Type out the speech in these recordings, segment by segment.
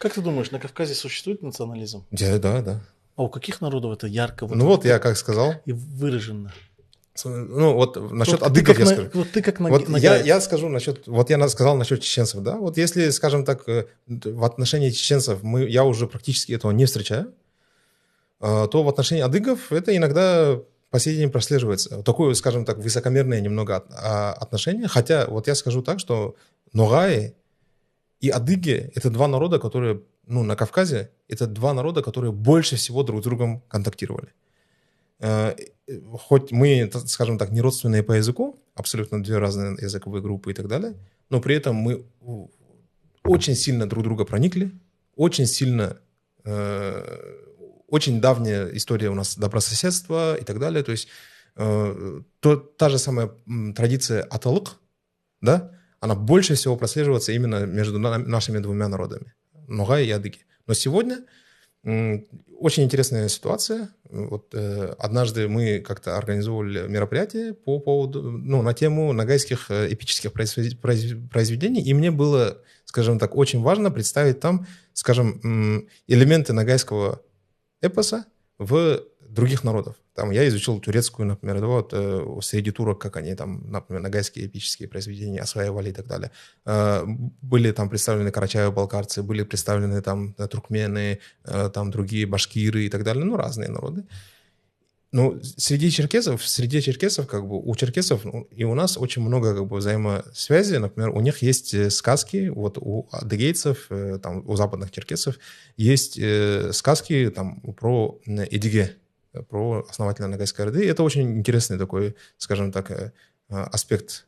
Как ты думаешь, на Кавказе существует национализм? Да. А у каких народов это ярко Ну вот я как сказал. и выраженно? Ну вот насчет Вот адыгов я скажу. Вот ты как Вот нагаец. я скажу насчет, вот я сказал насчет чеченцев, да, вот если, скажем так, в отношении чеченцев я уже практически этого не встречаю, то в отношении адыгов это иногда по сей день прослеживается. Такое, скажем так, высокомерное немного отношение, хотя вот я скажу так, что ногаи и адыги – это два народа, которые, ну, на Кавказе, это два народа, которые больше всего друг с другом контактировали. Хоть мы, скажем так, не родственные по языку, абсолютно две разные языковые группы и так далее, но при этом мы очень сильно друг друга проникли, очень сильно, очень давняя история у нас добрососедства и так далее. То есть та же самая традиция аталык, да, она больше всего прослеживается именно между нашими двумя народами, ногай и адыги. Но сегодня очень интересная ситуация. Вот однажды мы как-то организовывали мероприятие по поводу, ну, на тему ногайских эпических произведений, и мне было, скажем так, очень важно представить там, скажем, элементы ногайского эпоса в других народов. Там я изучил турецкую, например, да, вот среди турок, как они там, например, ногайские эпические произведения осваивали и так далее. Были там представлены карачаево-балкарцы, были представлены там туркмены, там другие башкиры и так далее, ну, разные народы. Но среди черкесов, как бы, у черкесов и у нас очень много, как бы, взаимосвязи. Например, у них есть сказки, вот у адыгейцев, там, у западных черкесов есть сказки там про Эдиге, про основателя Ногайской Орды. Это очень интересный такой, скажем так, аспект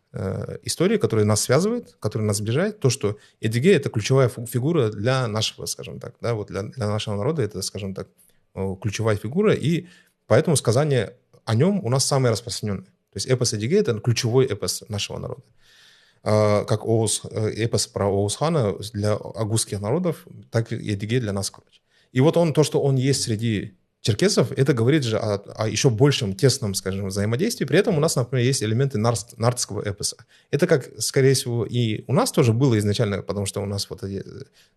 истории, который нас связывает, который нас сближает. То, что Эдиге – это ключевая фигура для нашего, скажем так, да, вот для нашего народа это, скажем так, ключевая фигура, и поэтому сказание о нем у нас самое распространенное. То есть эпос Эдиге – это ключевой эпос нашего народа. Как эпос про Оғuz-хана для агузских народов, так и Эдиге для нас, короче. И вот то, что он есть среди черкесов, это говорит же о еще большем тесном, скажем, взаимодействии. При этом у нас, например, есть элементы нардского эпоса. Это, как, скорее всего, и у нас тоже было изначально, потому что у нас вот эти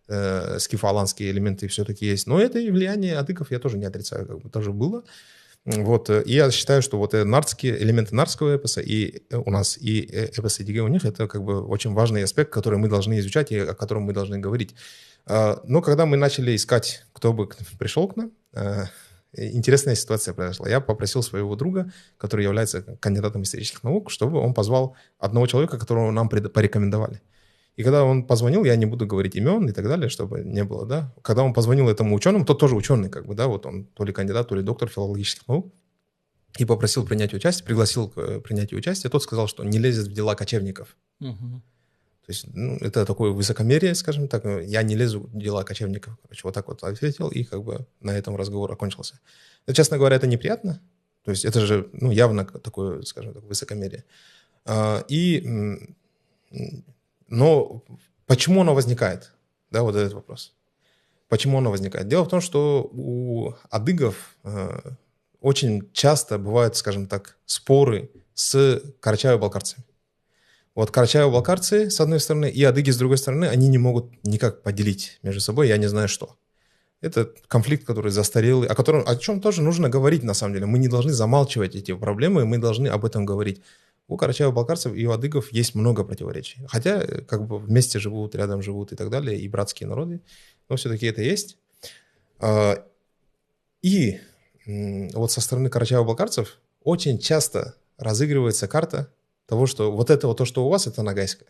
скифо-аланские элементы все-таки есть. Но это и влияние адыгов я тоже не отрицаю, как бы тоже было. Вот. И я считаю, что вот элементы нардского эпоса и у нас, и эпос Эдиге у них, это как бы очень важный аспект, который мы должны изучать и о котором мы должны говорить. Но когда мы начали искать, кто бы пришел к нам, интересная ситуация произошла. Я попросил своего друга, который является кандидатом исторических наук, чтобы он позвал одного человека, которого нам порекомендовали. И когда он позвонил, я не буду говорить имен и так далее, чтобы не было, да. Когда он позвонил этому ученому, тот тоже ученый, как бы, да, вот он то ли кандидат, то ли доктор филологических наук, и попросил принять участие, пригласил к принятию участия, тот сказал, что не лезет в дела кочевников. Угу. То есть, ну, это такое высокомерие, скажем так. Я не лезу в дела кочевников. Короче, вот так вот ответил, и как бы на этом разговор окончился. Но, честно говоря, это неприятно. То есть это же, ну, явно такое, скажем так, высокомерие. Но почему оно возникает? Да, вот этот вопрос. Почему оно возникает? Дело в том, что у адыгов очень часто бывают, скажем так, споры с карачаево-балкарцами. Вот карачаево-балкарцы, с одной стороны, и адыги, с другой стороны, они не могут никак поделить между собой, я не знаю что. Это конфликт, который застарелый, о чем тоже нужно говорить, на самом деле. Мы не должны замалчивать эти проблемы, мы должны об этом говорить. У карачаево-балкарцев и у адыгов есть много противоречий. Хотя как бы вместе живут, рядом живут и так далее, и братские народы, но все-таки это есть. И вот со стороны карачаево-балкарцев очень часто разыгрывается карта того, что вот это вот то, что у вас, это ногайское.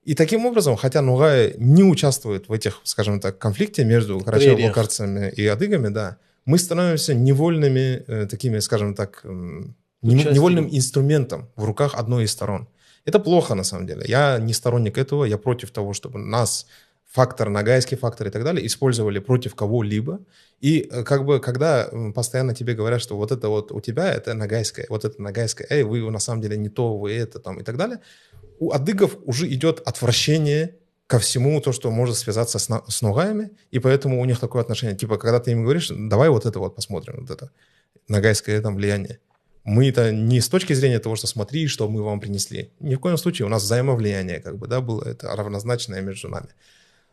И таким образом, хотя ногай не участвует в этих, скажем так, конфликте между карачаево-балкарцами и адыгами, да, мы становимся невольными такими, скажем так, невольным инструментом в руках одной из сторон. Это плохо, на самом деле. Я не сторонник этого, я против того, чтобы нас фактор, ногайский фактор и так далее использовали против кого-либо. И как бы, когда постоянно тебе говорят, что вот это вот у тебя, это ногайское, вот это ногайское, вы на самом деле не то, вы это там и так далее, у адыгов уже идет отвращение ко всему то, что может связаться с ногаями, и поэтому у них такое отношение. Типа, когда ты им говоришь, давай вот это вот посмотрим, вот это ногайское там влияние. Мы это не с точки зрения того, что смотри, что мы вам принесли. Ни в коем случае у нас взаимовлияние, как бы, да, было это равнозначное между нами.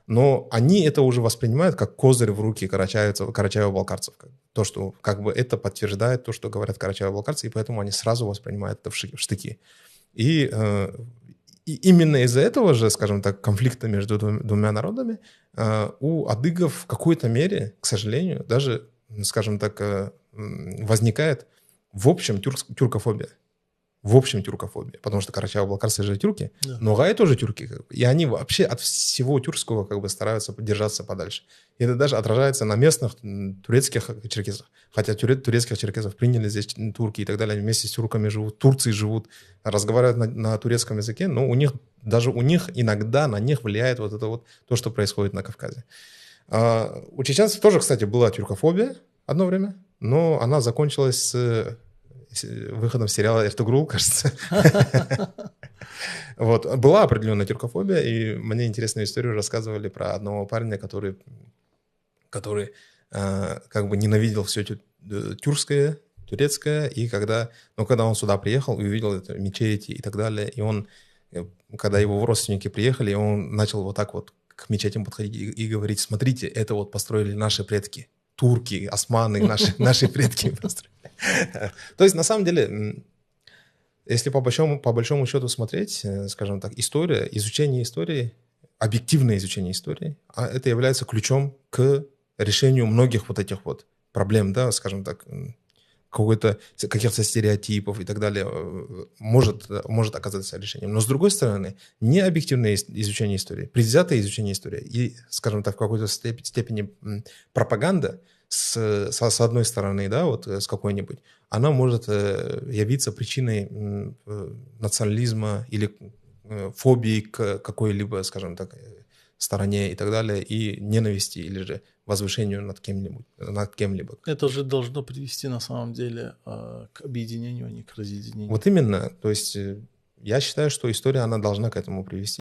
но они это уже воспринимают как козырь в руки карачаево-балкарцев. То, что как бы это подтверждает то, что говорят карачаево-балкарцы, и поэтому они сразу воспринимают это в штыки. И именно из-за этого же, скажем так, конфликта между двумя народами у адыгов в какой-то мере, к сожалению, даже, скажем так, возникает в общем тюркофобия. В общем тюркофобия, потому что карачаево-балкарцы же тюрки, Да. ногаи тоже тюрки, и они вообще от всего тюркского как бы стараются держаться подальше. И это даже отражается на местных турецких черкесах. Хотя турецких черкесов приняли здесь турки и так далее, они вместе с тюрками живут, в Турции живут, разговаривают на турецком языке, но у них иногда на них влияет вот это вот то, что происходит на Кавказе. У чеченцев тоже, кстати, была тюркофобия одно время, но она закончилась с выходом сериала «Эртугрул», кажется. Вот. Была определенная тюркофобия, и мне интересную историю рассказывали про одного парня, который как бы ненавидел все тюркское, турецкое, и когда он сюда приехал и увидел это, мечети и так далее, и когда его родственники приехали, он начал вот так вот к мечетям подходить и говорить: смотрите, это вот построили наши предки, турки, османы, наши предки построили. То есть, на самом деле, если по большому счету смотреть, скажем так, изучение истории, объективное изучение истории, это является ключом к решению многих вот этих вот проблем, да, скажем так, каких-то стереотипов и так далее, может оказаться решением. Но, с другой стороны, необъективное изучение истории, предвзятое изучение истории и, скажем так, в какой-то степени пропаганда, с одной стороны, да, вот с какой-нибудь, она может явиться причиной национализма или фобии к какой-либо, скажем так, стороне и так далее, и ненависти или же возвышению над кем-либо. Это же должно привести на самом деле к объединению, а не к разъединению. Вот именно, то есть я считаю, что история, она должна к этому привести.